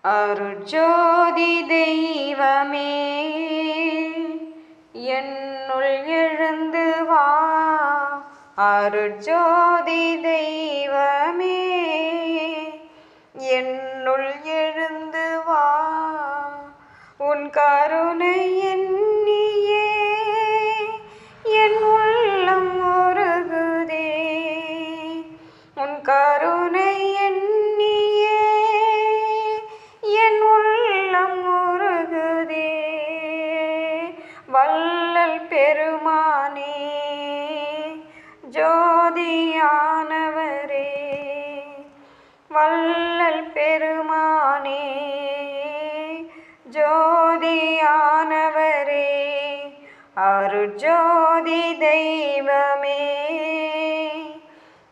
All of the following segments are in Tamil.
அருட்ஜோதி தெய்வமே என்னுள் எழுந்து வா. அருட்ஜோதி தெய்வமே என்னுள் எழுந்து வா. உன் கருணை எண்ணியே என் உள்ளம் உருகுதே. உன் கருணை எண்ணியே என் உள்ளம் உருகுதே. வள்ளல் பெருமானே ஜோதியானவரே. வள்ளல் பெருமானே ஜோதியானவரே. அருட்ஜோதி தெய்வமே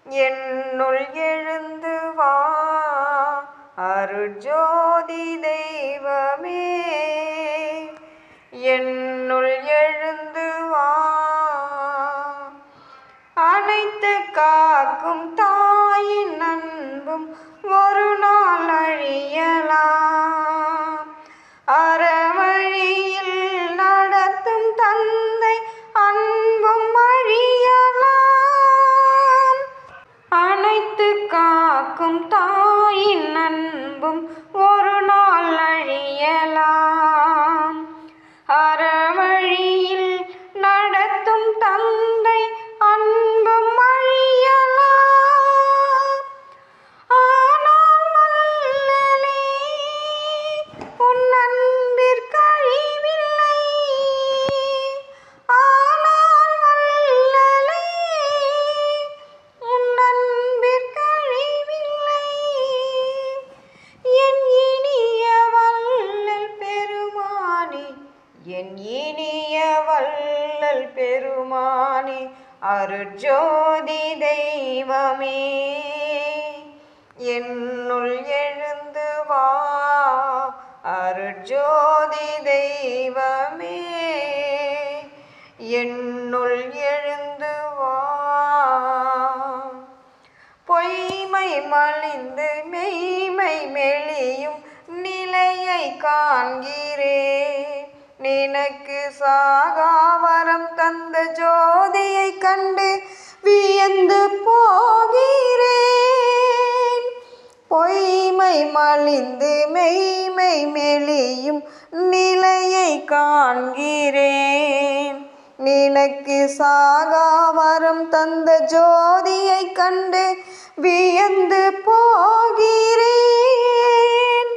என்னுள் எழுந்து வா. அருட்ஜோதி தெய்வமே என்னுள் எழுந்து வா. அனைத்து காக்கும் தாயின் அன்பும் ஒரு நாள் அழியலாம். அறவழியில் நடத்தும் தந்தை அன்பும் அழியலாம். அனைத்து காக்கும் தாயின் அன்பும் ஒரு நாள் அழியலாம். அறவழியில் நடத்தும் தந்தை அன்பும் அழியலாம். ஆனால் வள்ளலே உன் அன்பிற்கழிவில்லை. ஆனால் வள்ளலே உன் அன்பிற்கழிவில்லை. என் இனிய வள்ளல் பெருமானே, என் இனிய வள்ளல் பெருமானே. அருட்ஜோதி தெய்வமே என்னுள் எழுந்து வா. அருட்ஜோதி தெய்வமே என்னுள் எழுந்து வா. பொய்மை மலிந்து மெய்மை மெலியும் நிலையை காண்கிறேன். நினக்கு சாகாவரம் தந்த ஜோதியை கண்டு வியந்து போகிறேன். பொய்மை மலிந்து மெய்மை மெலியும் நிலையை காண்கிறேன். நினக்கு சாகாவரம் தந்த ஜோதியை கண்டு வியந்து போகிறேன்.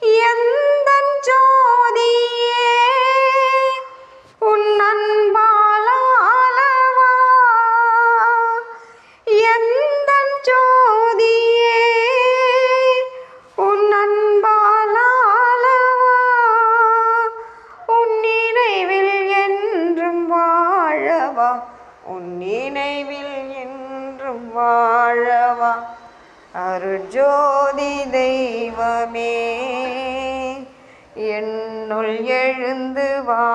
எந்தன் ஜோதியே உன் அன்பால் ஆளவா. எந்தன் ஜோதியே உன் அன்பால் ஆளவா. உன் நினைவில் என்றும் வாழவா. உன் நினைவில் என்றும் வாழவா. அருட்ஜோதி தெய்வமே என்னுள் எழுந்து வா.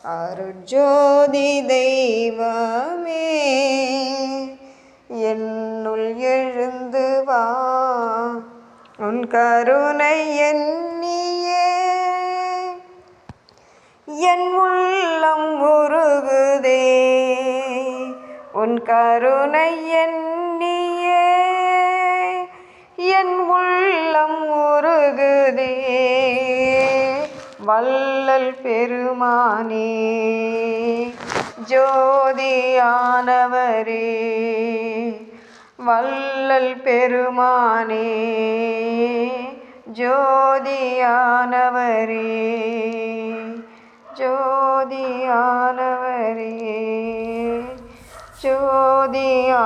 அருட்ஜோதி தெய்வமே என்னுள் எழுந்து வா. உன் கருணை எண்ணியே என் உள்ளம் உருகுதே. உன் கருணை எண்ணியே என் உள்ளம் உருகுதே. வள்ளல் பெருமானே ஜோதியானவரே. வள்ளல் பெருமானே ஜோதியானவரே. ஜோதியானவரே ஜோதியானவரே.